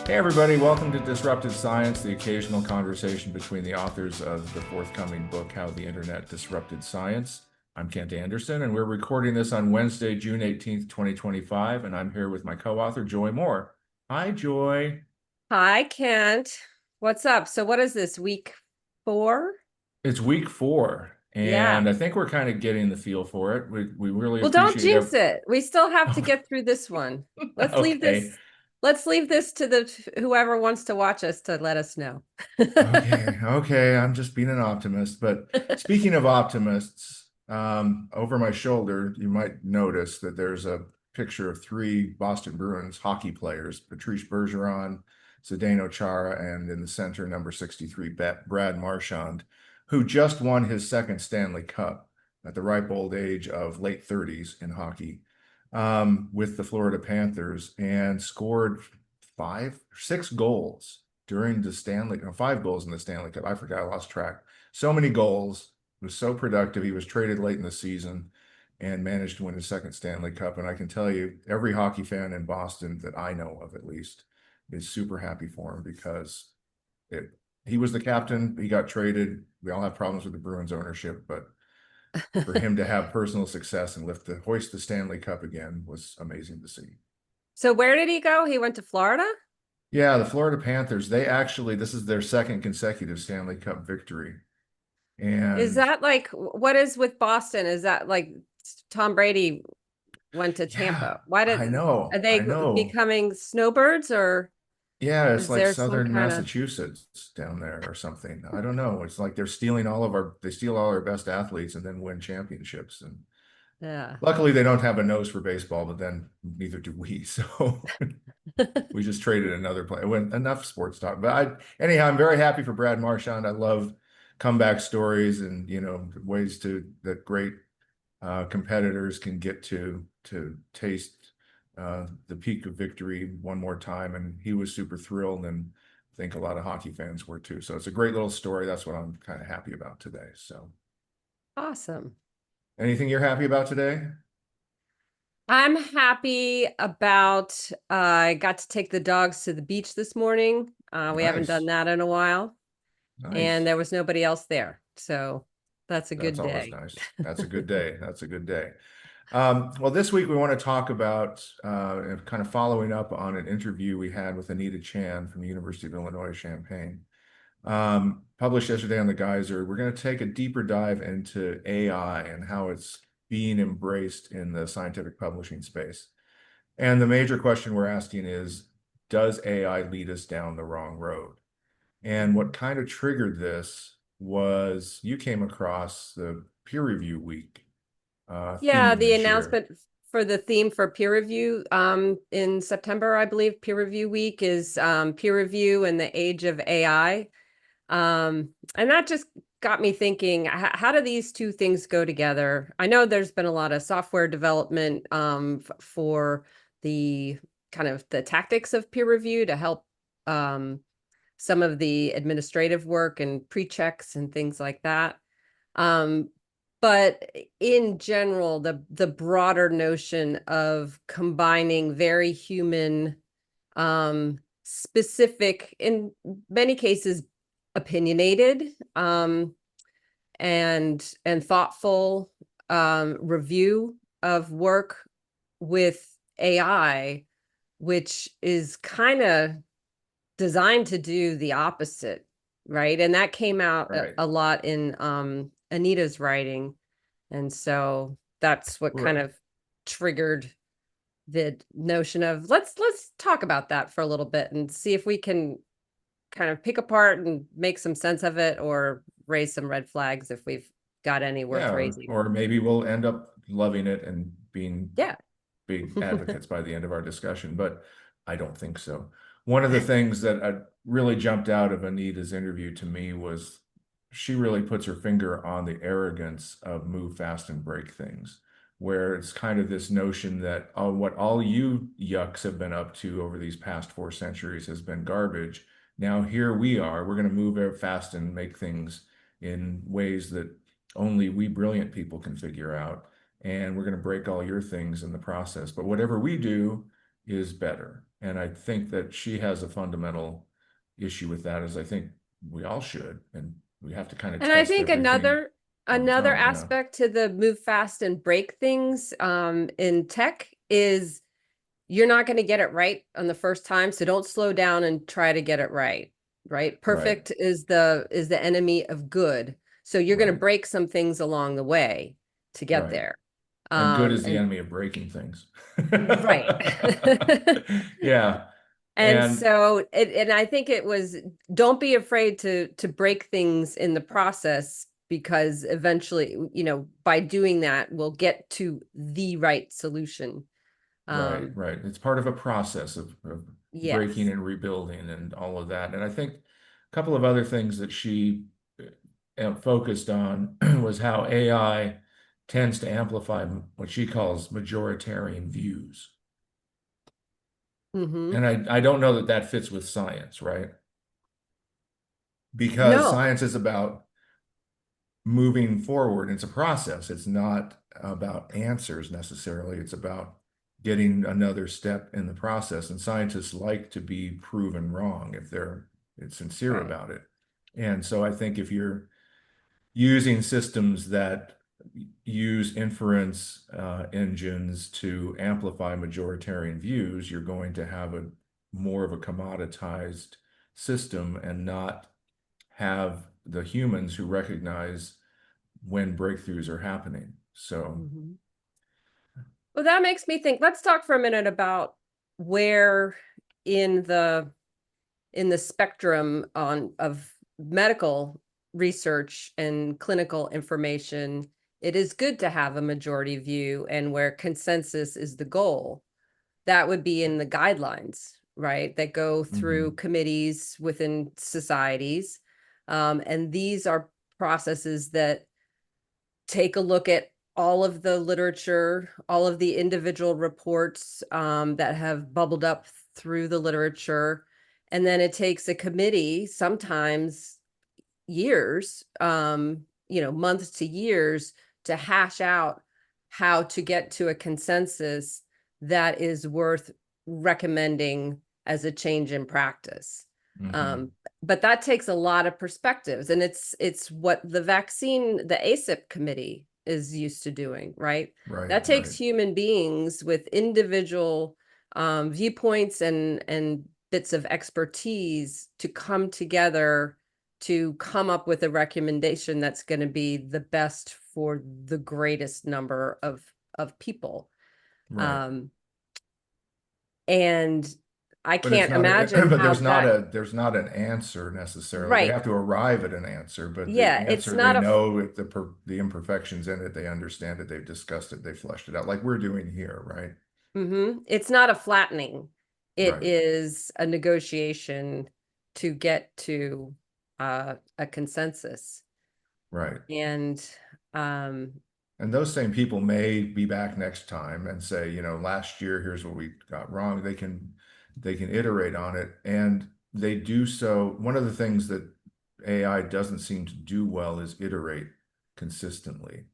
Hey, everybody, welcome to Disrupted Science, the occasional conversation between the authors of the forthcoming book, How the Internet Disrupted Science. I'm Kent Anderson, and we're recording this on Wednesday, June 18th, 2025, and I'm here with my co-author, Joy Moore. Hi, Joy. Hi, Kent. What's up? So what is this, week 4? It's week 4, Yeah. and I think we're kind of getting the feel for it. We really Well, don't appreciate jinx it. it. We still have to get through this one. Let's leave Okay. this let's leave this to the whoever wants to watch us to let us know. Okay. I'm just being an optimist. But speaking of optimists, over my shoulder, you might notice that there's a picture of 3 Boston Bruins hockey players, Patrice Bergeron, Zdeno Chara, and in the center, number 63, Brad Marchand, who just won his second Stanley Cup at the ripe old age of late 30s in hockey, with the Florida Panthers and scored 6 goals during the Stanley, 5 goals in the Stanley Cup. I forgot, I lost track. So many goals. Was so productive. He was traded late in the season and managed to win his second Stanley Cup. And I can tell you, every hockey fan in Boston that I know of, at least, is super happy for him because it, he was the captain. He got traded. We all have problems with the Bruins ownership, but for him to have personal success and hoist the Stanley Cup again was amazing to see. So where did he go? He went to Florida? Yeah, the Florida Panthers, this is their second consecutive Stanley Cup victory. Is And that like what is with Boston? Is that like Tom Brady went to yeah, Tampa? Why I did are know, they I know. becoming snowbirds or Yeah, it's is like there some Southern kind of Massachusetts down there or something. I don't know. It's like they steal all our best athletes and then win championships. And yeah. luckily they don't have a nose for baseball, but then neither do we. So we just traded another player. Enough sports talk. Anyhow, I'm very happy for Brad Marchand. I love comeback stories and ways that great competitors can get to taste the peak of victory one more time. And he was super thrilled, and I think a lot of hockey fans were too. So it's a great little story. That's what I'm kind of happy about today. So Awesome. anything you're happy about today? I'm happy about I got to take the dogs to the beach this morning. We haven't done Nice, that in a while, and nice. there was nobody else there. So that's a That's good always day. nice. That's a good day. That's a good day. Well, this week we want to talk about kind of following up on an interview we had with Anita Chan from the University of Illinois Champaign, published yesterday on the Geyser. We're going to take a deeper dive into AI and how it's being embraced in the scientific publishing space. And the major question we're asking is, does AI lead us down the wrong road? And what kind of triggered this was you came across the peer review week Yeah, theme the this year. announcement for the theme for peer review in September, I believe, peer review week is peer review in the age of AI. And that just got me thinking, how do these two things go together? I know there's been a lot of software development for the kind of the tactics of peer review to help some of the administrative work and pre-checks and things like that. Um, but in general, the broader notion of combining very human, specific, in many cases, opinionated, and thoughtful review of work with AI, which is kind of designed to do the opposite, right? And that came out Right. a lot in Anita's writing. And so that's what kind Right. of triggered the notion of let's talk about that for a little bit and see if we can kind of pick apart and make some sense of it or raise some red flags if we've got any worth Yeah, raising. or maybe we'll end up loving it and being Yeah. big advocates by the end of our discussion, but I don't think so. One of the things that really jumped out of Anita's interview to me was she really puts her finger on the arrogance of move fast and break things, where it's kind of this notion that, oh, what all you yucks have been up to over these past 4 centuries has been garbage. Now here we are, we're going to move very fast and make things in ways that only we brilliant people can figure out, and we're going to break all your things in the process. But whatever we do, is better. And I think that she has a fundamental issue with that, as I think we all should. And we have to kind of And I test think everything all the another time. Yeah. aspect to the move fast and break things in tech is you're not going to get it right on the first time, so don't slow down and try to get it right. Right? Right. Perfect is the enemy of good. So you're going to Right. break some things along the way to get Right. there. And good is the And enemy of breaking things. right. Yeah. And And so and I think it was don't be afraid to break things in the process because eventually, by doing that, we'll get to the right solution. right, Um, right. It's part of a process of breaking yes. and rebuilding and all of that. And I think a couple of other things that she focused on was how AI tends to amplify what she calls majoritarian views. Mm-hmm. And I don't know that that fits with science, right? Because No. science is about moving forward. It's a process. It's not about answers necessarily. It's about getting another step in the process. And scientists like to be proven wrong if they're sincere Right. about it. And so I think if you're using systems that use inference engines to amplify majoritarian views, you're going to have a more of a commoditized system and not have the humans who recognize when breakthroughs are happening. So, Mm-hmm. Well, that makes me think, let's talk for a minute about where in the spectrum of medical research and clinical information, it is good to have a majority view and where consensus is the goal. That would be in the guidelines, right? That go through mhm, committees within societies. And these are processes that take a look at all of the literature, all of the individual reports that have bubbled up through the literature. And then it takes a committee, sometimes years, months to years, to hash out how to get to a consensus that is worth recommending as a change in practice. mhm. Um, but that takes a lot of perspectives, and it's what the ACIP committee is used to doing, right? Right, That takes right, human beings with individual viewpoints and bits of expertise to come together to come up with a recommendation that's going to be the best for the greatest number of people. right. Um, and I But it's can't not a, imagine but how that, there's not an answer necessarily. They right. have to arrive at an answer, but the Yeah, it's answer, they not a, know it, the imperfections in it, they understand it, they've discussed it, they fleshed it out, like we're doing here, right? it's not a flattening. It Right, is a negotiation to get to a consensus. right. And um, And those same people may be back next time and say, last year, here's what we got wrong. They can iterate on it. And they do so. One of the things that AI doesn't seem to do well is iterate consistently.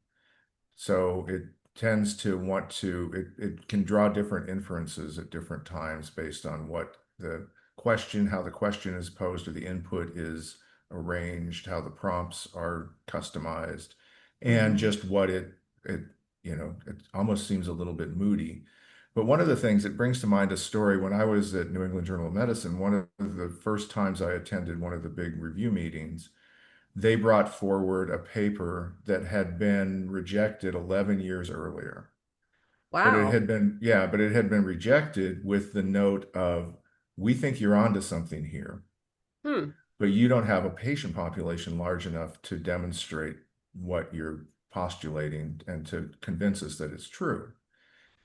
So it tends to want to, it can draw different inferences at different times based on what how the question is posed or the input is arranged, how the prompts are customized, and mhm. just what it, it almost seems a little bit moody. But one of the things it brings to mind a story when I was at New England Journal of Medicine, one of the first times I attended one of the big review meetings, they brought forward a paper that had been rejected 11 years earlier. But it Wow. had been, yeah, but it had been rejected with the note of, we think you're onto something here, Hmm. but you don't have a patient population large enough to demonstrate what you're postulating and to convince us that it's true.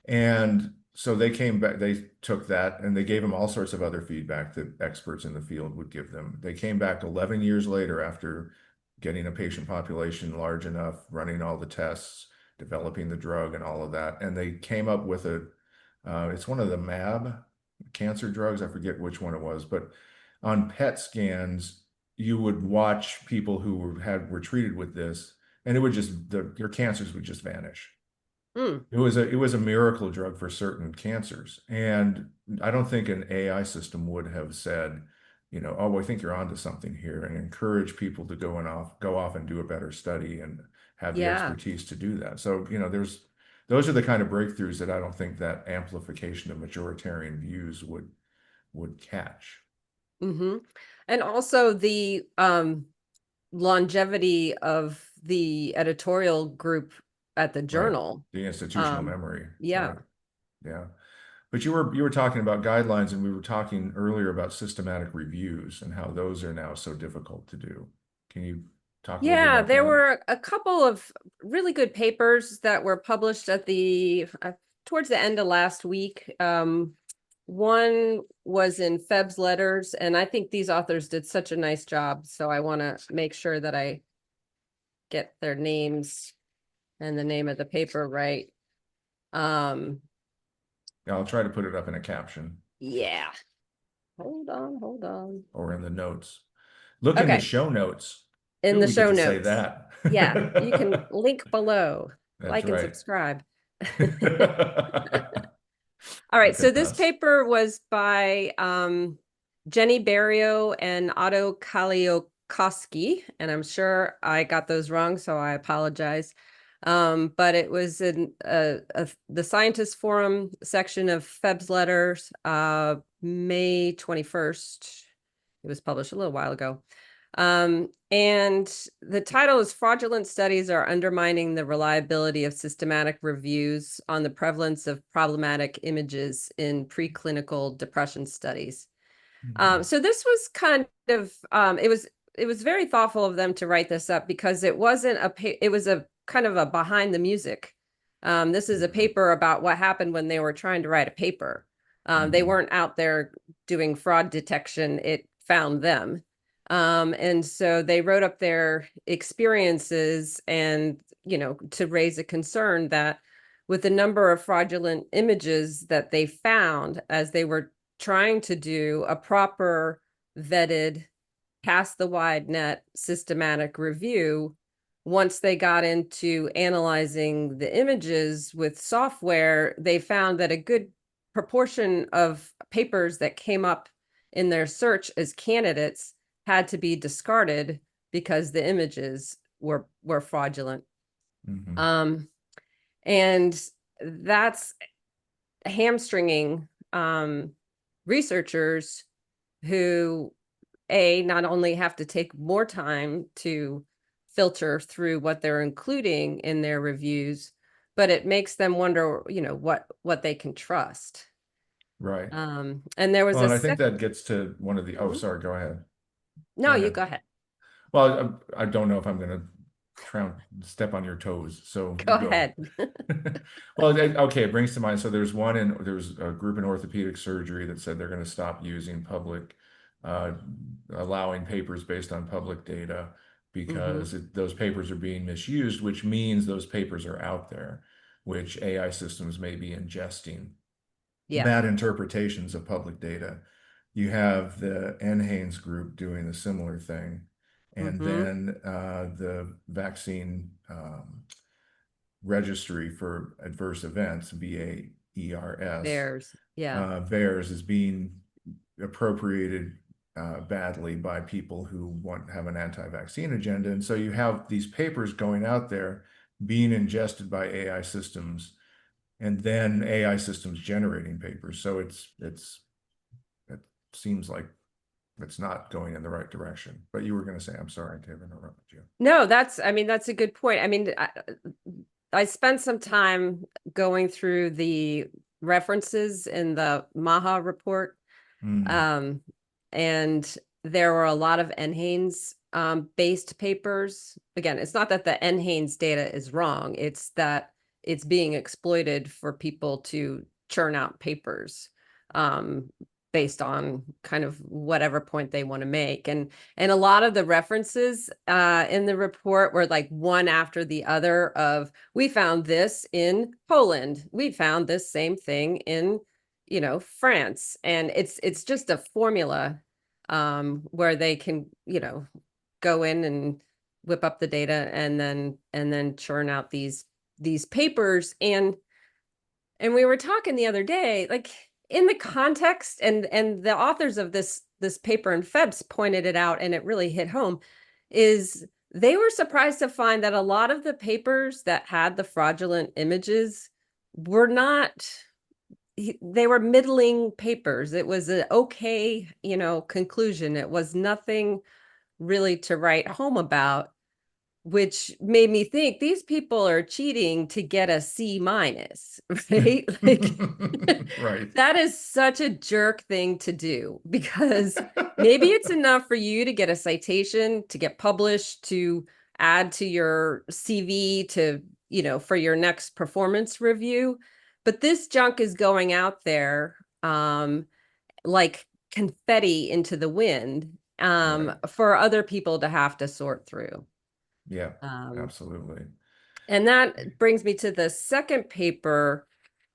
And so they came back, they took that and they gave them all sorts of other feedback that experts in the field would give them. They came back 11 years later after getting a patient population large enough, running all the tests, developing the drug and all of that. And they came up with it's one of the MAB cancer drugs. I forget which one it was, but on PET scans, you would watch people who were treated with this and it would just, your cancers would just vanish. Mm. It was a miracle drug for certain cancers. And I don't think an AI system would have said, oh, I think you're onto something here, and encourage people to go off and do a better study and have the Yeah. expertise to do that. So, those are the kind of breakthroughs that I don't think that amplification of majoritarian views would catch. Hmm. And also the longevity of the editorial group at the Right. journal. The institutional Um, memory. yeah. Right. Yeah. But you were talking about guidelines, and we were talking earlier about systematic reviews and how those are now so difficult to do. Can you talk a little bit Yeah, about there that? were a couple of really good papers that were published at the towards the end of last week. One was in Feb's Letters, and I think these authors did such a nice job. So I want to make sure that I get their names and the name of the paper right. Um, Yeah, I'll try to put it up in a caption yeah. Hold on. or in the notes. Look in the Okay, show notes. in Ooh, the we get show to say notes. that. Yeah, you can link below, That's like and right. subscribe. Look All right, so at this us. paper was by Jenny Barrio and Otto Kaliokoski, and I'm sure I got those wrong, so I apologize. But it was in the Scientist Forum section of Feb's Letters, May 21st. It was published a little while ago. And the title is Fraudulent Studies Are Undermining the Reliability of Systematic Reviews on the Prevalence of Problematic Images in Preclinical Depression Studies. Mhm. So this was kind of it was very thoughtful of them to write this up because it wasn't it was a kind of a behind the music. This is a Mhm. paper about what happened when they were trying to write a paper. They Mhm. weren't out there doing fraud detection. It found them. And so they wrote up their experiences and, to raise a concern that with the number of fraudulent images that they found as they were trying to do a proper vetted, cast the wide net systematic review, once they got into analyzing the images with software, they found that a good proportion of papers that came up in their search as candidates had to be discarded because the images were fraudulent. Mhm. Um, and that's hamstringing researchers who not only have to take more time to filter through what they're including in their reviews, but it makes them wonder, what they can trust. Right. And there was Well, a and I think sec. that gets to one of the, oh, Mhm. sorry, go ahead. No, Go you ahead. go ahead. Well, I don't know if I'm going to step on your toes, so Go you go. ahead. Well, okay, it brings to mind. So there's a group in orthopedic surgery that said they're going to stop using uh, allowing papers based on public data Hmm. because those papers are being misused, which means those papers are out there, which AI systems may be ingesting Yeah. bad interpretations of public data. You have the NHANES group doing a similar thing. And Hmm. then the vaccine registry for adverse events, VAERS, There's, yeah. VAERS is being appropriated badly by people who have an anti-vaccine agenda. And so you have these papers going out there being ingested by AI systems and then AI systems generating papers. So it seems like it's not going in the right direction. But you were going to say, I'm sorry to have interrupted you. No, I mean, that's a good point. I mean, I spent some time going through the references in the Maha report. Mm, Um, and there were a lot of NHANES based papers. Again, it's not that the NHANES data is wrong, it's that it's being exploited for people to churn out papers um, based on kind of whatever point they want to make. And a lot of the references in the report were like one after the other of, we found this in Poland, we found this same thing in France. And it's just a formula where they can, go in and whip up the data and then churn out these these papers, and we were talking the other day, like in the context, and the authors of this paper in Febs pointed it out, and it really hit home, is they were surprised to find that a lot of the papers that had the fraudulent images were not, they were middling papers. It was an okay, conclusion. It was nothing really to write home about, which made me think these people are cheating to get a C minus, right? Like Right. that is such a jerk thing to do, because maybe it's enough for you to get a citation, to get published, to add to your CV, to, for your next performance review. But this junk is going out there like confetti into the wind, Right. for other people to have to sort through. Yeah, Um, absolutely. and that brings me to the second paper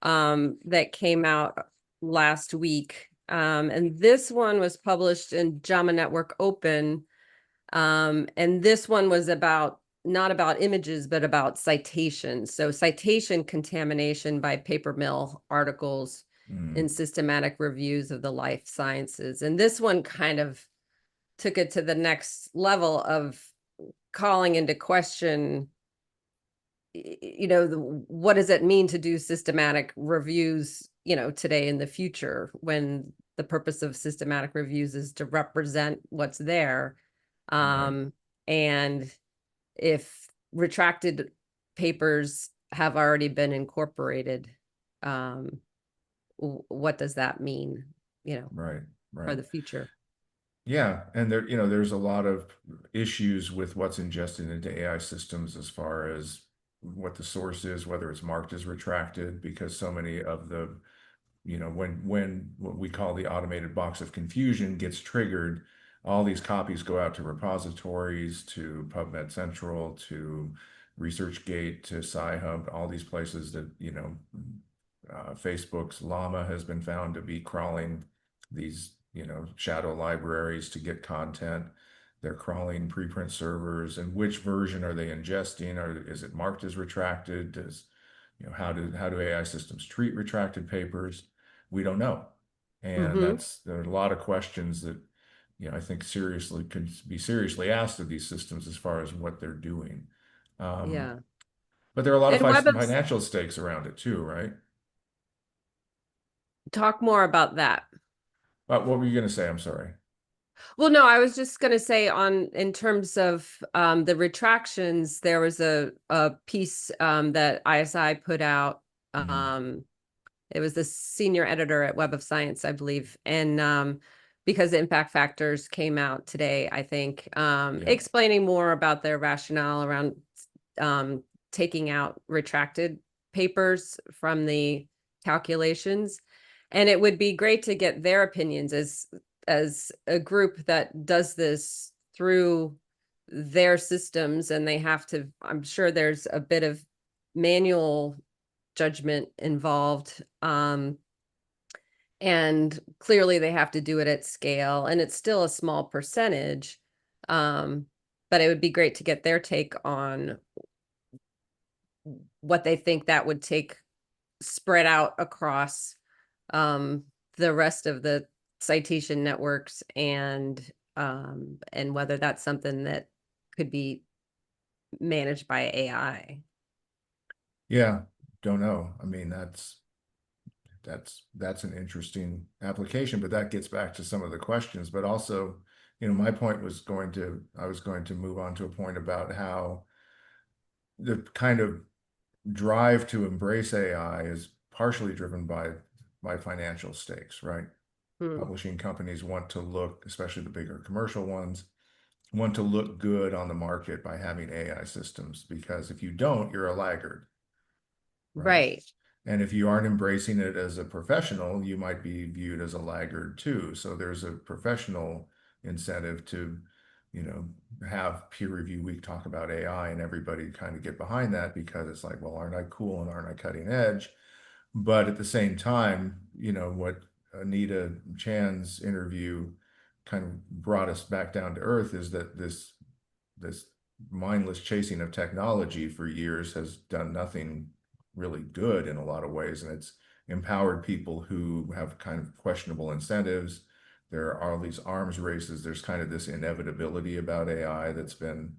that came out last week. And this one was published in JAMA Network Open. And this one was about, not about images, but about citations. So citation contamination by paper mill articles in Mm, systematic reviews of the life sciences. And this one kind of took it to the next level of calling into question, what does it mean to do systematic reviews, today in the future, when the purpose of systematic reviews is to represent what's there. right. And if retracted papers have already been incorporated, um, what does that mean, Right. for Right. the future? Yeah, and there's a lot of issues with what's ingested into AI systems as far as what the source is, whether it's marked as retracted, because so many of the, when what we call the automated box of confusion gets triggered, all these copies go out to repositories, to PubMed Central, to ResearchGate, to Sci-Hub, all these places that, Facebook's Llama has been found to be crawling these, shadow libraries to get content. They're crawling preprint servers, and which version are they ingesting? Is it marked as retracted? How do AI systems treat retracted papers? We don't know. And Mm-hmm. there are a lot of questions that, I think could be seriously asked of these systems as far as what they're doing. Um, Yeah. but there are a lot of And Web of, financial stakes around it too, right? talk more about that. What were you going to say? I'm sorry. Well, no, I was just going to say, on in terms of the retractions, there was a piece that ISI put out. Mm, Um, it was the senior editor at Web of Science, I believe, and because the impact factors came out today, I think, yeah. explaining more about their rationale around um, taking out retracted papers from the calculations. And it would be great to get their opinions as a group that does this through their systems, and they have to, I'm sure there's a bit of manual judgment involved, and clearly they have to do it at scale, and it's still a small percentage, um, but it would be great to get their take on what they think that would take spread out across um, the rest of the citation networks, and whether that's something that could be managed by AI. Yeah. Don't know. I mean, that's an interesting application, but that gets back to some of the questions. But also, my point I was going to move on to a point about how the kind of drive to embrace AI is partially driven by financial stakes, right? Hmm. Publishing companies want to look, especially the bigger commercial ones, want to look good on the market by having AI systems, because if you don't, you're a laggard, right? Right. And if you aren't embracing it as a professional, you might be viewed as a laggard too. So there's a professional incentive to, have peer review week talk about AI, and everybody kind of get behind that, because it's like, well, aren't I cool and aren't I cutting edge? But at the same time, what Anita Chan's interview kind of brought us back down to earth is that this mindless chasing of technology for years has done nothing really good in a lot of ways, and it's empowered people who have kind of questionable incentives. There are all these arms races. There's kind of this inevitability about AI that's been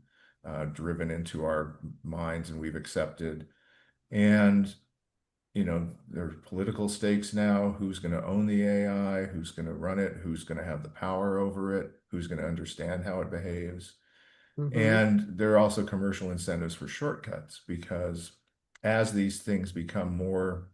driven into our minds and we've accepted. And there's political stakes now. Who's going to own the AI? Who's going to run it? Who's going to have the power over it? Who's going to understand how it behaves? Mm-hmm. And there are also commercial incentives for shortcuts because as these things become more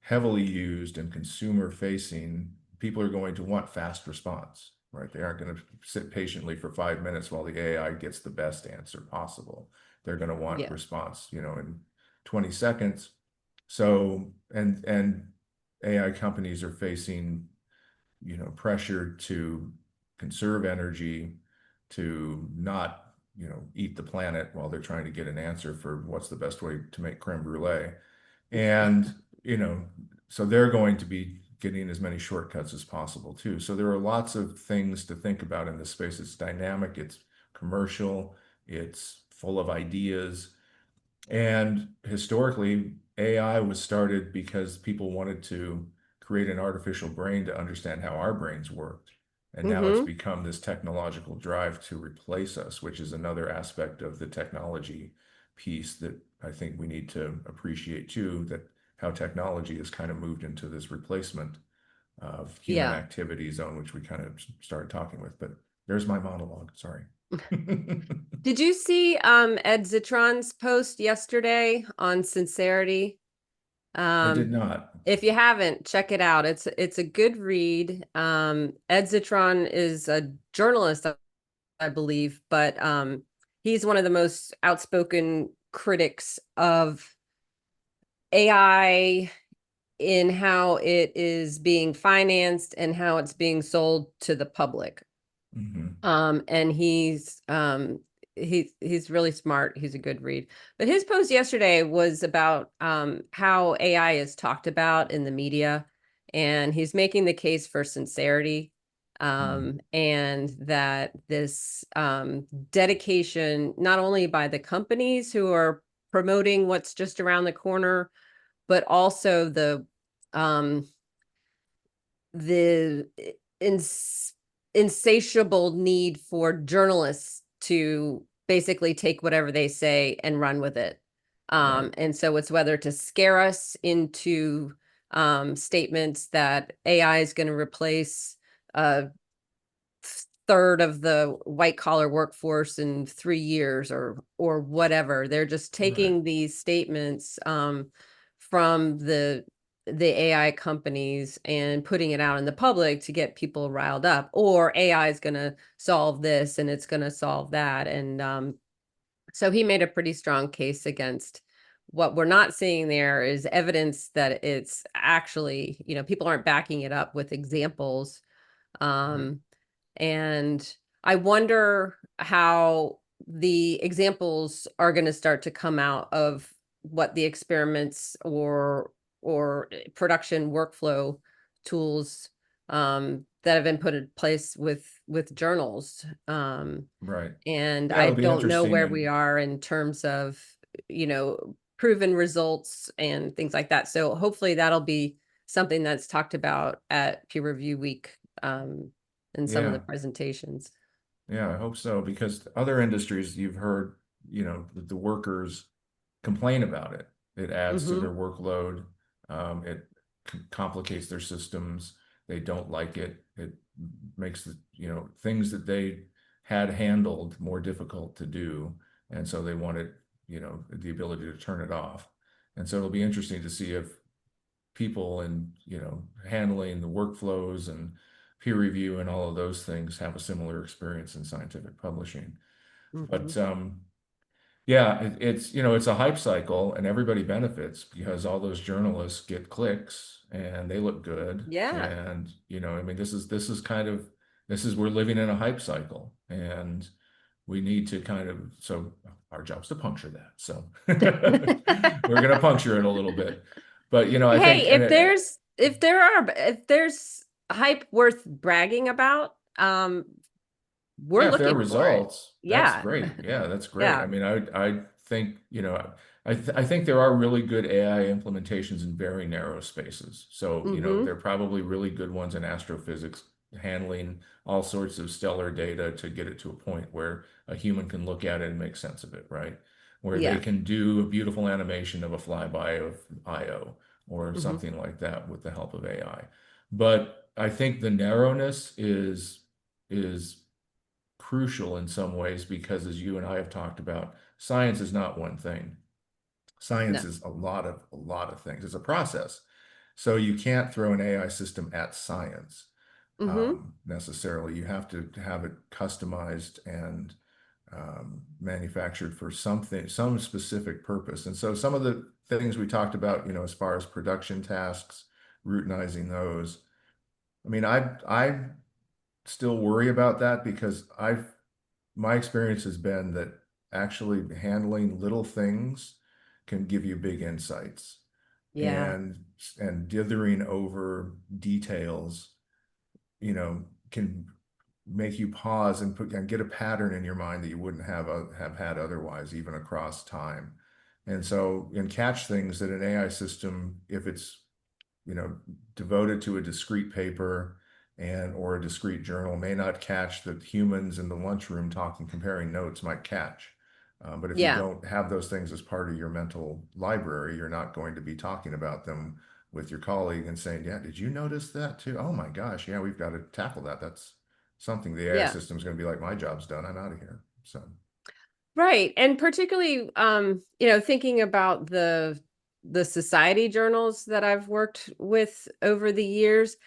heavily used and consumer facing, people are going to want fast response, right? They aren't going to sit patiently for 5 minutes while the AI gets the best answer possible. They're going to want Yeah. response, in 20 seconds. So, and AI companies are facing, pressure to conserve energy, to not, eat the planet while they're trying to get an answer for what's the best way to make creme brulee. And, you know, so they're going to be getting as many shortcuts as possible too. So there are lots of things to think about in this space. It's dynamic, it's commercial, it's full of ideas. And historically, AI was started because people wanted to create an artificial brain to understand how our brains worked. And now it's Mm-hmm. become this technological drive to replace us, which is another aspect of the technology piece that I think we need to appreciate too, that how technology has kind of moved into this replacement of human Yeah. activity zone, which we kind of started talking with. But there's my monologue. Sorry. Did you see Ed Zitron's post yesterday on sincerity? I did Um, not. if you haven't, check it out. It's a good read. Ed Zitron is a journalist, I believe, but he's one of the most outspoken critics of AI in how it is being financed and how it's being sold to the public. Mhm. And he's really smart. He's a good read. But his post yesterday was about how AI is talked about in the media, and he's making the case for sincerity, Mhm. and that this dedication, not only by the companies who are promoting what's just around the corner, but also um, the insatiable need for journalists to basically take whatever they say and run with it. Right. And so it's whether to scare us into statements that AI is going to replace a third of the white collar workforce in 3 years, or whatever. They're just Right. taking these statements from the AI companies and putting it out in the public to get people riled up, or AI is going to solve this and it's going to solve that. And so he made a pretty strong case against what we're not seeing there is evidence that it's actually, people aren't backing it up with examples. Right. Um, and I wonder how the examples are going to start to come out of what the experiments or production workflow tools that have been put in place with journals. Right. And Yeah, I it'll be don't know interesting. where we And are in terms of, proven results and things like that. So hopefully that'll be something that's talked about at peer review week in some of the yeah, presentations. yeah, I hope so. Because other industries you've heard, the workers complain about it. It adds to Mm-hmm. their workload. It complicates their systems. They don't like it. It makes things that they had handled more difficult to do. And so they wanted, the ability to turn it off. And so it'll be interesting to see if people and handling the workflows and peer review and all of those things have a similar experience in scientific publishing. Mm-hmm. But yeah, it's a hype cycle and everybody benefits because all those journalists get clicks and they look good. Yeah. And I mean, this is we're living in a hype cycle and we need to so our job's to puncture that. So we're going to puncture it a little bit. But I think, Hey, and if there's hype worth bragging about, we're Yeah, if there are looking for it. results, that's Yeah. great. Yeah, that's great. Yeah. I mean, I think, I think there are really good AI implementations in very narrow spaces. So, Mm-hmm. there are probably really good ones in astrophysics handling all sorts of stellar data to get it to a point where a human can look at it and make sense of it, right? Where they Yeah. can do a beautiful animation of a flyby of Io or Mm-hmm. something like that with the help of AI. But I think the narrowness is crucial in some ways because, as you and I have talked about, science is not one thing. Science No. is a lot of things. It's a process. So you can't throw an AI system at science Mm-hmm. necessarily. You have to have it customized and manufactured for something, some specific purpose. And so some of the things we talked about, as far as production tasks, routinizing those. I mean, I still worry about that because my experience has been that actually handling little things can give you big insights, Yeah. and dithering over details, can make you pause and get a pattern in your mind that you wouldn't have had otherwise, even across time. And so, and catch things that an AI system, if it's you know, devoted to a discrete paper and or a discrete journal may not catch that humans in the lunchroom talking, comparing notes might catch. But if you Yeah. don't have those things as part of your mental library, you're not going to be talking about them with your colleague and saying, yeah, did you notice that too? Oh my gosh, yeah, we've got to tackle that. That's something the AI Yeah. system is going to be like, my job's done. I'm out of here. So, Right. And particularly, thinking about the society journals that I've worked with over the years.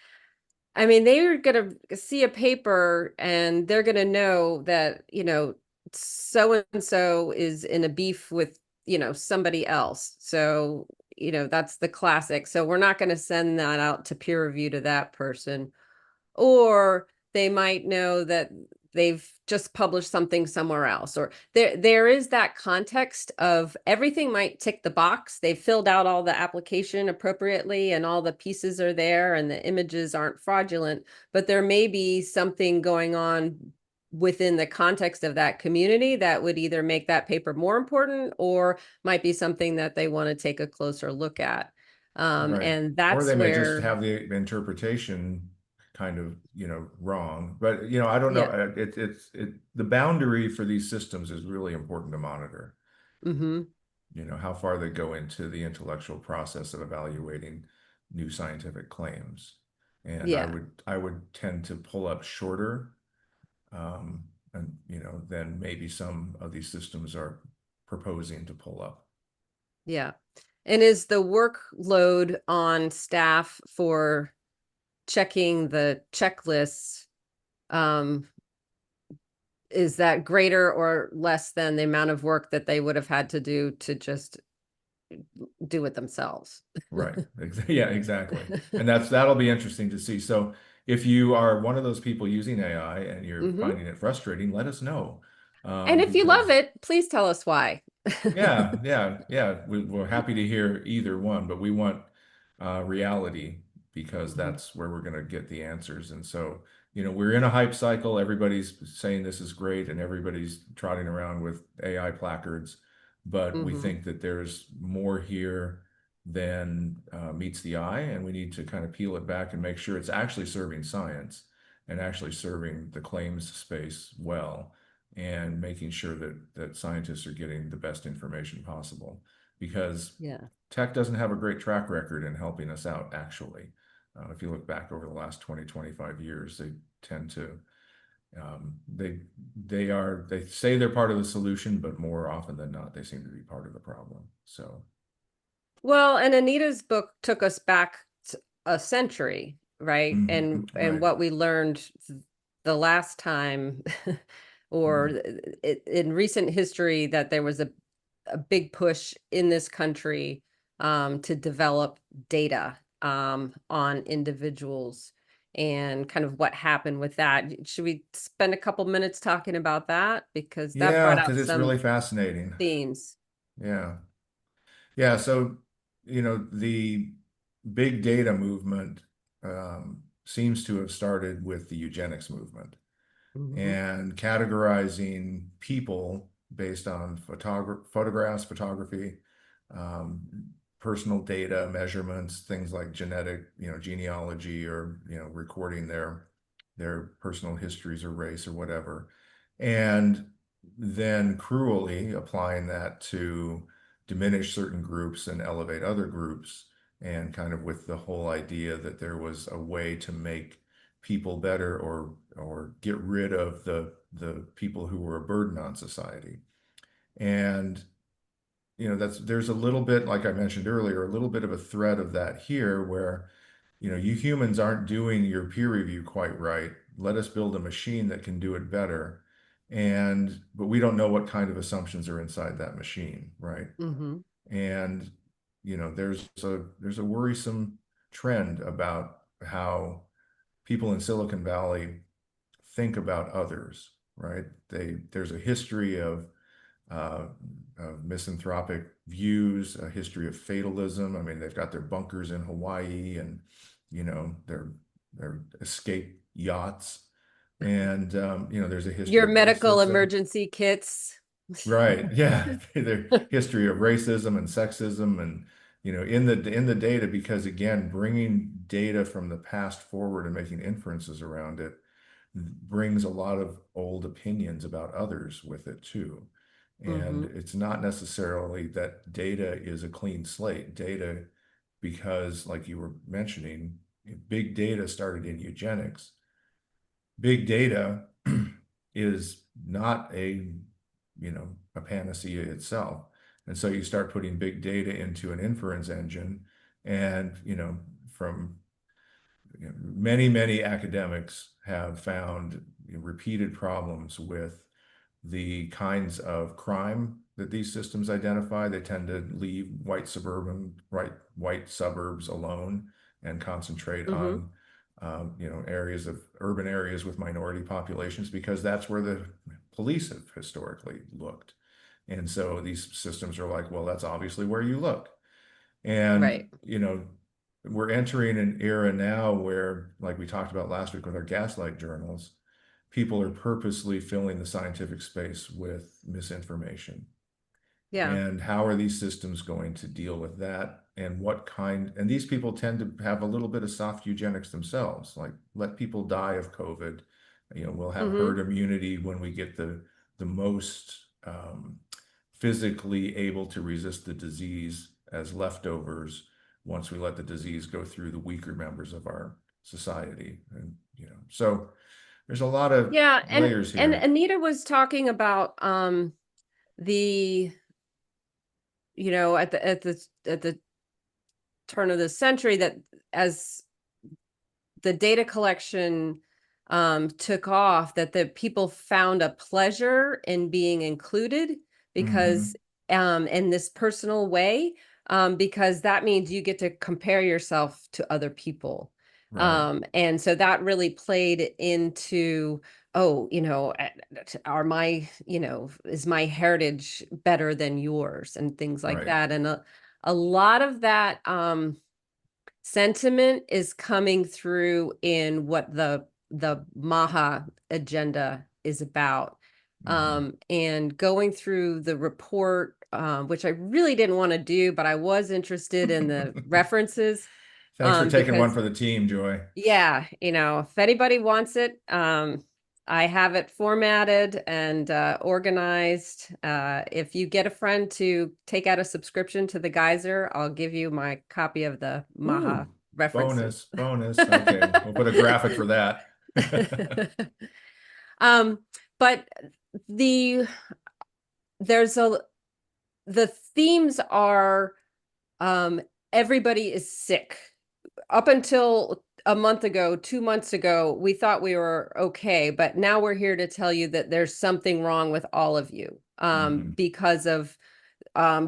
I mean, they're going to see a paper and they're going to know that, so and so is in a beef with, somebody else. So, that's the classic. So we're not going to send that out to peer review to that person. Or they might know that they've just published something somewhere else, or there is that context of everything might tick the box. They've filled out all the application appropriately and all the pieces are there and the images aren't fraudulent, but there may be something going on within the context of that community that would either make that paper more important or might be something that they want to take a closer look at. right. And Or they that's may just where, have the interpretation kind of, wrong. But, I don't know. yeah. The boundary for these systems is really important to monitor. Hmm. How far they go into the intellectual process of evaluating new scientific claims. And I Yeah. would I would tend to pull up shorter, and than maybe some of these systems are proposing to pull up. Yeah. And is the workload on staff for checking the checklists, um, is that greater or less than the amount of work that they would have had to do to just do it themselves? Right. Yeah, exactly. And that'll be interesting to see. So if you are one of those people using AI and you're Hmm. finding it frustrating, let us know. And if you love Because it, please tell us why. yeah, yeah, yeah, we're happy to hear either one, but we want reality because Mhm. that's where we're going to get the answers. And so, we're in a hype cycle. Everybody's saying this is great and everybody's trotting around with AI placards, but we Mhm. think that there's more here than meets the eye, and we need to kind of peel it back and make sure it's actually serving science and actually serving the claims space well, and making sure that scientists are getting the best information possible, because Yeah. tech doesn't have a great track record in helping us out, actually. If you look back over the last 20, 25 years, they tend to, they say they're part of the solution, but more often than not, they seem to be part of the problem. So, Well, and Anita's book took us back a century, right? And right. what we learned the last time, or Mm. in recent history, that there was a big push in this country to develop data on individuals and kind of what happened with that. Should we spend a couple minutes talking about that? Because that Yeah, brought because out it's some really fascinating. themes. Yeah. Yeah, so the big data movement seems to have started with the eugenics movement. Mm-hmm. and categorizing people based on photographs, photography, um, personal data, measurements, things like genetic, genealogy, or recording their personal histories or race or whatever, and then cruelly applying that to diminish certain groups and elevate other groups, and kind of with the whole idea that there was a way to make people better, or get rid of the people who were a burden on society. And there's a little bit, like I mentioned earlier, a little bit of a thread of that here, where you humans aren't doing your peer review quite right. Let us build a machine that can do it better. But we don't know what kind of assumptions are inside that machine, right? Mm-hmm. And there's a worrisome trend about how people in Silicon Valley think about others, right? There's a history uh, of misanthropic views, a history of fatalism. I mean, they've got their bunkers in Hawaii, and their escape yachts, and there's a history Your of medical racism. emergency kits. Right. Yeah. Their history of racism and sexism, and in the data, because again, bringing data from the past forward and making inferences around it brings a lot of old opinions about others with it too. And Mm-hmm. it's not necessarily that data is a clean slate. Data, because like you were mentioning, big data started in eugenics. Big data is not a panacea itself. And so you start putting big data into an inference engine, and from many, many academics have found repeated problems with the kinds of crime that these systems identify. They tend to leave white suburbs alone and concentrate Mm-hmm. on areas of urban areas with minority populations, because that's where the police have historically looked. And so these systems are like, well, that's obviously where you look. And Right. we're entering an era now where, like we talked about last week with our gaslight journals, people are purposely filling the scientific space with misinformation. Yeah. And how are these systems going to deal with that? And and these people tend to have a little bit of soft eugenics themselves, like let people die of COVID. We'll have Mm-hmm. herd immunity when we get the most physically able to resist the disease as leftovers, once we let the disease go through the weaker members of our society. And so there's a lot of Yeah, layers and here. Anita was talking about the at the turn of the century, that as the data collection took off, that the people found a pleasure in being included, because Hmm. in this personal way, because that means you get to compare yourself to other people. Right, And so that really played into, oh, are my, is my heritage better than yours, and things like right. that. And a lot of that sentiment is coming through in what the Maha agenda is about. Hmm. And going through the report, which I really didn't want to do, but I was interested in the references, Thanks for taking one because for the team, Joy. yeah, if anybody wants it, I have it formatted and organized. If you get a friend to take out a subscription to the Geyser, I'll give you my copy of the Maha Ooh, references. bonus, bonus. Okay, we'll put a graphic for that. um, but the there's a the themes are, um, everybody is sick. Up until a month ago, 2 months ago, we thought we were okay, but now we're here to tell you that there's something wrong with all of you, Hmm. because of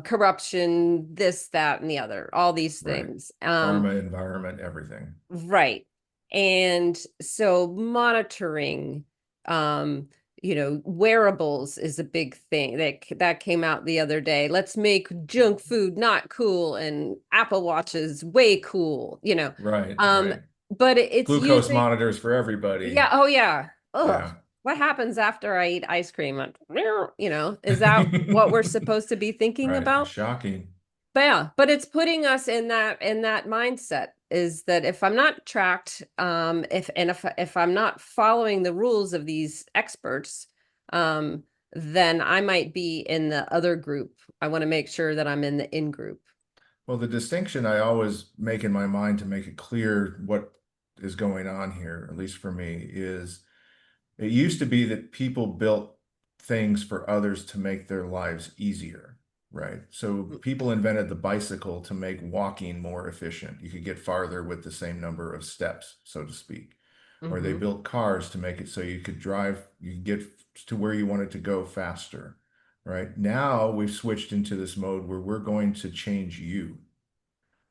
corruption, this, that, and the other, all these Right. things. Pharma, environment, everything. Right. And so monitoring, um, wearables is a big thing that came out the other day. Let's make junk food not cool and Apple Watches way cool, Right, Um, right. but it's Glucose using, monitors for everybody. yeah, oh yeah. Ugh. Yeah. what happens after I eat ice cream? Is that what we're supposed to be thinking Right. about? Shocking. But yeah, but it's putting us in that mindset, is that if I'm not tracked, if I'm not following the rules of these experts, um, then I might be in the other group. I want to make sure that I'm in the in group. Well, the distinction I always make in my mind to make it clear what is going on here, at least for me, is it used to be that people built things for others to make their lives easier, right? So people invented the bicycle to make walking more efficient. You could get farther with the same number of steps, so to speak. Or they Mm-hmm. built cars to make it so you could drive, you could get to where you wanted to go faster, right? Now we've switched into this mode where we're going to change you.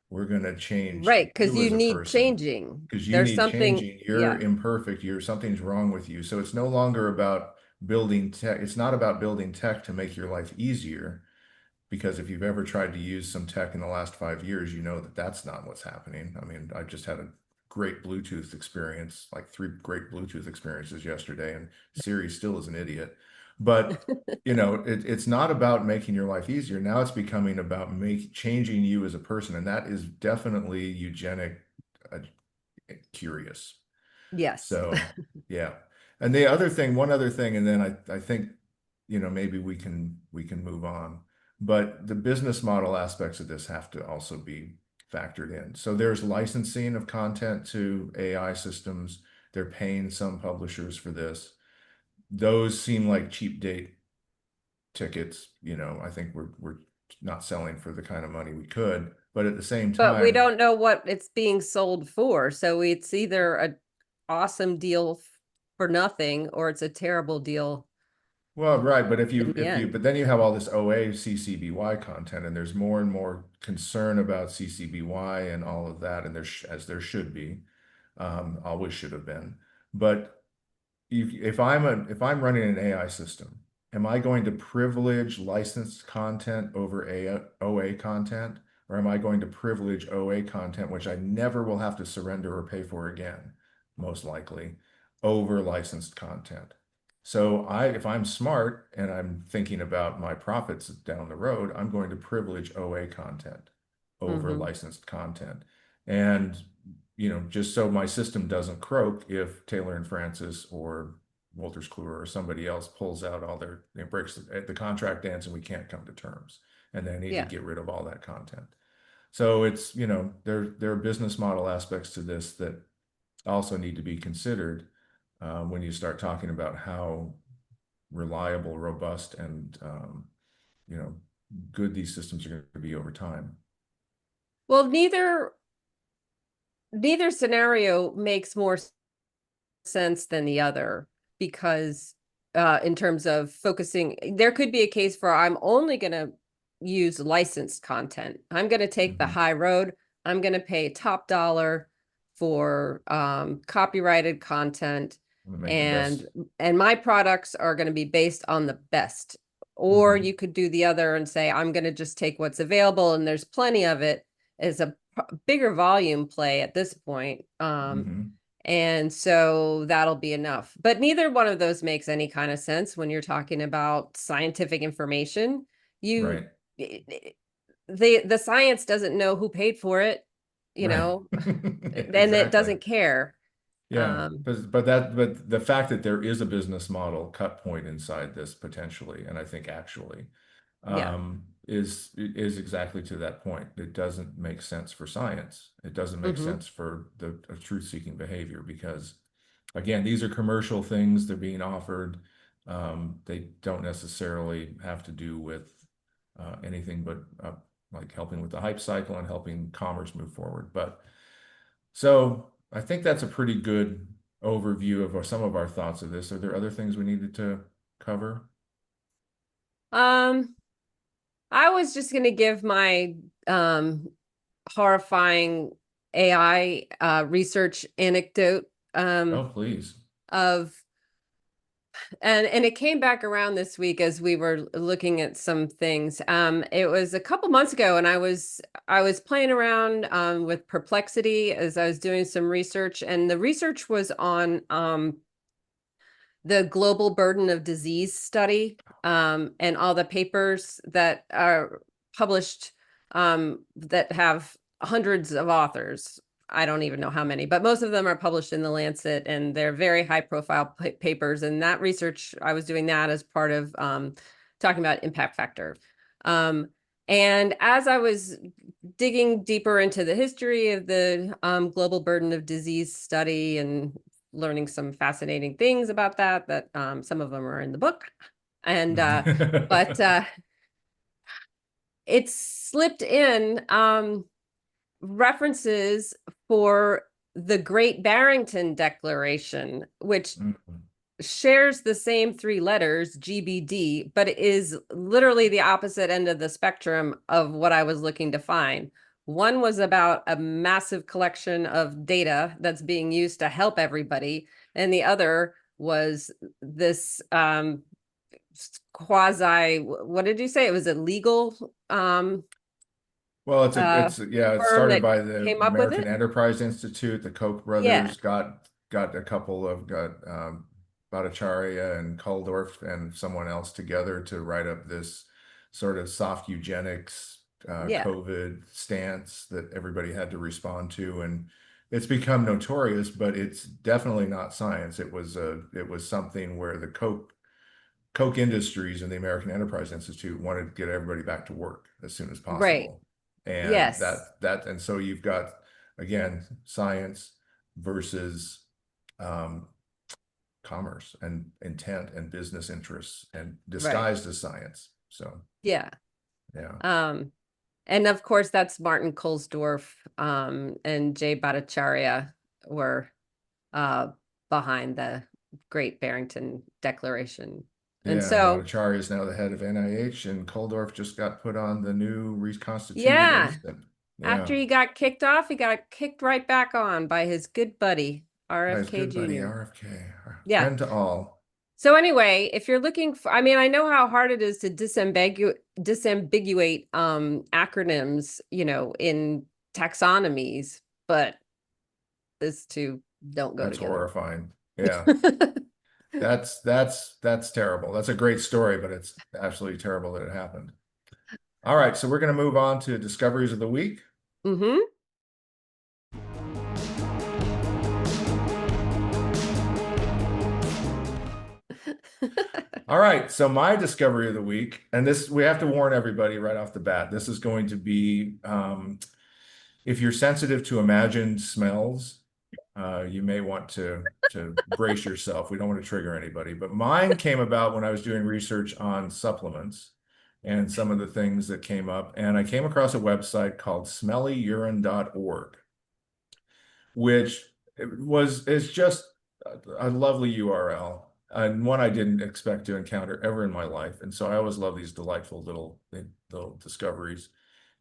We're going to change Right, because you you as a need person changing. because you There's need something, changing. You're yeah, imperfect. Something's wrong with you. So it's no longer about building tech. It's not about building tech to make your life easier. Because if you've ever tried to use some tech in the last 5 years, you know that that's not what's happening. I mean, I just had a great Bluetooth experience, like three great Bluetooth experiences yesterday, and Siri still is an idiot. But it's not about making your life easier. Now it's becoming about changing you as a person, and that is definitely eugenic, uh, curious. yes. So, yeah. And the other thing, one other thing, and then I think, maybe we can move on. But the business model aspects of this have to also be factored in. So there's licensing of content to AI systems. They're paying some publishers for this. Those seem like cheap date tickets. I think we're not selling for the kind of money we could, but at the same But we time, don't know what it's being sold for. So it's either a awesome deal for nothing, or it's a terrible deal well, right, but in the but end. then you have all this OA CCBY content, and there's more and more concern about CCBY and all of that, and as there should be, always should have been. But if I'm running an AI system, am I going to privilege licensed content over OA content, or am I going to privilege OA content, which I never will have to surrender or pay for again, most likely, over licensed content? So if I'm smart and I'm thinking about my profits down the road, I'm going to privilege OA content over Hmm. licensed content. And just so my system doesn't croak if Taylor and Francis or Wolters Kluwer or somebody else pulls out all breaks the contract ends and we can't come to terms. And they need to Yeah. get rid of all that content. So it's, there are business model aspects to this that also need to be considered when you start talking about how reliable, robust, and you know, good these systems are going to be over time. Well, neither scenario makes more sense than the other, because in terms of focusing, there could be a case for I'm only going to use licensed content. I'm going to take the Mhm. high road. I'm going to pay top dollar for copyrighted content, Make the and best. my products are going to be based on the best. Or Hmm. you could do the other and say I'm going to just take what's available, and there's plenty of it, as a bigger volume play at this point. Hmm. And so that'll be enough. But neither one of those makes any kind of sense when you're talking about scientific information. You Right. the science doesn't know who paid for it, you Right. know, and it Exactly. doesn't care. Yeah, Um, but the fact that there is a business model cut point inside this potentially, and I think actually, yeah. is exactly to that point. It doesn't make sense for science. It doesn't make Hmm. sense for the truth-seeking behavior because, again, these are commercial things. They're being offered. They don't necessarily have to do with anything but like helping with the hype cycle and helping commerce move forward. But so I think that's a pretty good overview of some of our thoughts of this. Are there other things we needed to cover? Um, I was just going to give my um, horrifying AI research anecdote, Oh, please. of and it came back around this week as we were looking at some things. It was a couple months ago, and I was playing around with Perplexity as I was doing some research, and the research was on the global burden of disease study, and all the papers that are published, that have hundreds of authors. I don't even know how many, but most of them are published in the Lancet, and they're very high profile papers. And that research, I was doing that as part of talking about impact factor. And as I was digging deeper into the history of the global burden of disease study and learning some fascinating things about that, some of them are in the book. And but it slipped in references for the Great Barrington Declaration, which shares the same three letters, GBD, but it is literally the opposite end of the spectrum of what I was looking to find. One was about a massive collection of data that's being used to help everybody, and the other was this quasi, what did you say? It was a legal Well, yeah, it firm started that by the came up with American it. Enterprise Institute. The Koch Yeah, brothers got a couple of got Bhattacharya and Kuldorf and someone else together to write up this sort of soft eugenics yeah, COVID stance that everybody had to respond to, and it's become notorious, but it's definitely not science. It was something where the Koch Industries and the American Enterprise Institute wanted to get everybody back to work as soon as right. possible. And Yes, and so you've got, again, science versus um, commerce and intent and business interests and right. disguised as science. So, Yeah. yeah. Um, and of course, that's Martin Kohlsdorf and Jay Bhattacharya were uh, behind the Great Barrington Declaration. And Yeah, so, Bhattacharya is now the head of NIH, and Kuldorf just got put on the new reconstituted yeah, instant. after Yeah, he got kicked off, he got kicked right back on by his good buddy, by his RFK good buddy Jr. RFK, Yeah. friend to all. So anyway, if you're looking for, I mean, I know how hard it is to disambiguate acronyms, in taxonomies, but these two don't go That's together. horrifying. Yeah. That's terrible. That's a great story, but it's absolutely terrible that it happened. All right, so we're going to move on to discoveries of the week. Mm-hmm. All right, so my discovery of the week, and this we have to warn everybody right off the bat. This is going to be if you're sensitive to imagined smells, you may want to brace yourself. We don't want to trigger anybody, but mine came about when I was doing research on supplements and some of the things that came up, and I came across a website called smellyurine.org, which is just a lovely URL and one I didn't expect to encounter ever in my life. And so I always love these delightful little discoveries.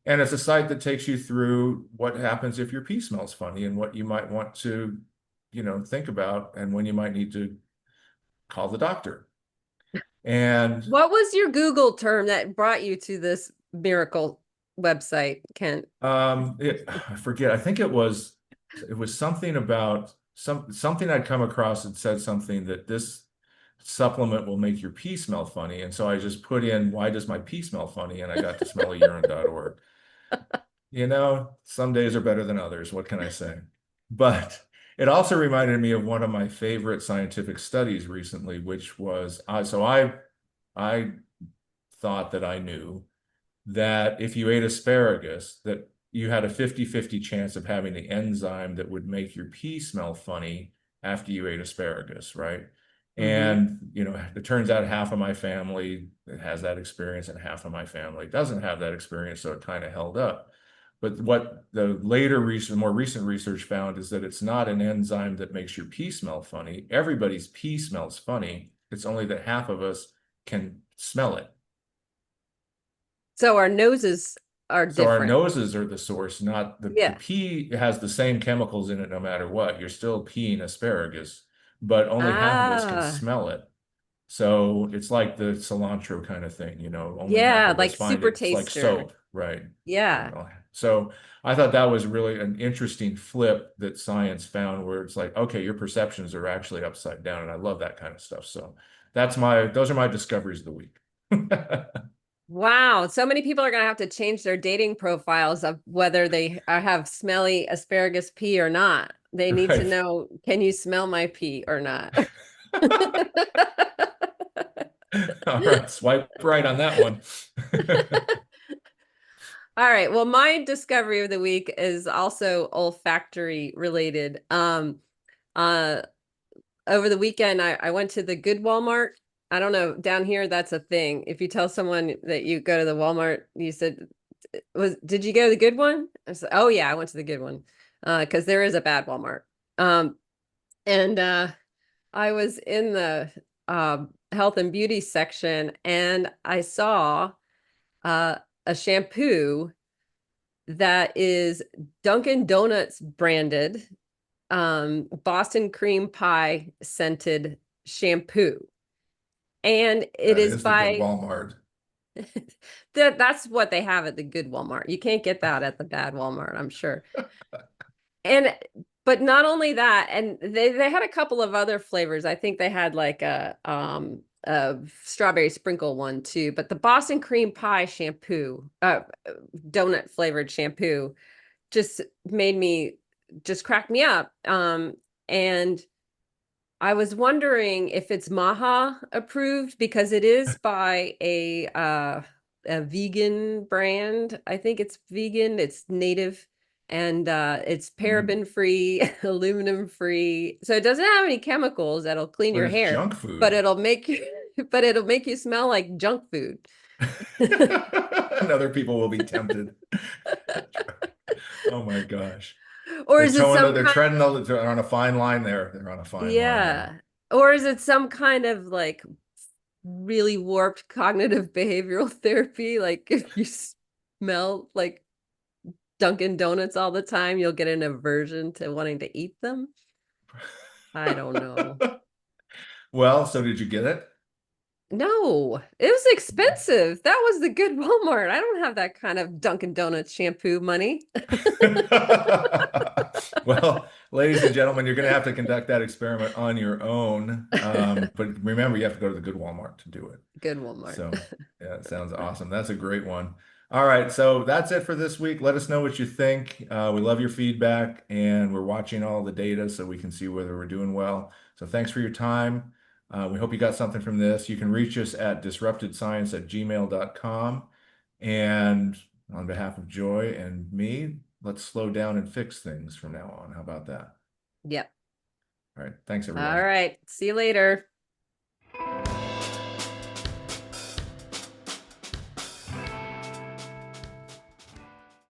And it's a site that takes you through what happens if your pee smells funny and what you might want to, think about and when you might need to call the doctor. And What was your Google term that brought you to this miracle website, Kent? I forget. I think it was something about something I'd come across that said something that this supplement will make your pee smell funny. And so I just put in, why does my pee smell funny? And I got to smellyurine.org. Some days are better than others. What can I say? But it also reminded me of one of my favorite scientific studies recently, which was, I thought that I knew that if you ate asparagus, that you had a 50-50 chance of having the enzyme that would make your pee smell funny after you ate asparagus, right? Mm-hmm. And, it turns out half of my family has that experience and half of my family doesn't have that experience, so it kind of held up. But what the more recent research found is that it's not an enzyme that makes your pee smell funny. Everybody's pee smells funny. It's only that half of us can smell it. So our noses are So our different. noses are the source, not the Yeah. pee has the same chemicals in it no matter what. You're still peeing asparagus, but only half of us can Ah, smell it. So it's like the cilantro kind of thing, only half yeah, of us like find super it. It's like taster. soap, right? Yeah. So I thought that was really an interesting flip that science found where it's like, okay, your perceptions are actually upside down. And I love that kind of stuff. So those are my discoveries of the week. Wow, so many people are going to have to change their dating profiles of whether they have smelly asparagus pea or not. They need to Right. know, can you smell my pea or not? All right. Swipe right on that one. All right. Well, my discovery of the week is also olfactory related. Uh, over the weekend, I went to the good Walmart. I don't know, down here, that's a thing. If you tell someone that you go to the Walmart, you said, did you go to the good one? I said, oh yeah, I went to the good one. Because there is a bad Walmart. Um, and I was in the health and beauty section and I saw uh, a shampoo that is Dunkin' Donuts branded, Boston cream pie scented shampoo. And it That is is the good by Walmart. that's what they have at the good Walmart. You can't get that at the bad Walmart, I'm sure. And but not only that, and they had a couple of other flavors. I think they had like a strawberry sprinkle one too, but the Boston cream pie shampoo, donut flavored shampoo just made me just crack me up. And I was wondering if it's Maha approved because it is by a vegan brand. I think it's vegan, it's native, and it's Mm. paraben free, aluminum free. So it doesn't have any chemicals that'll clean But your it's hair, junk but food. it'll make you but it'll make you smell like junk food. And other people will be tempted. Oh my gosh. Or is it some They're kind treading, they're on a fine line there. They're on a fine line there. yeah. Or is it some kind of like really warped cognitive behavioral therapy? Like if you smell like Dunkin' Donuts all the time, you'll get an aversion to wanting to eat them. I don't know. Well, so did you get it? No, it was expensive. That was the good Walmart. I don't have that kind of Dunkin' Donuts shampoo money. Well, ladies and gentlemen, you're going to have to conduct that experiment on your own. But remember, you have to go to the good Walmart to do it. Good Walmart. So, yeah, it sounds awesome. That's a great one. All right, so that's it for this week. Let us know what you think. We love your feedback, and we're watching all the data so we can see whether we're doing well. So, thanks for your time. We hope you got something from this. You can reach us at disruptedscience@gmail.com. And on behalf of Joy and me, let's slow down and fix things from now on. How about that? Yep. All right. Thanks, All everybody. right. See you later.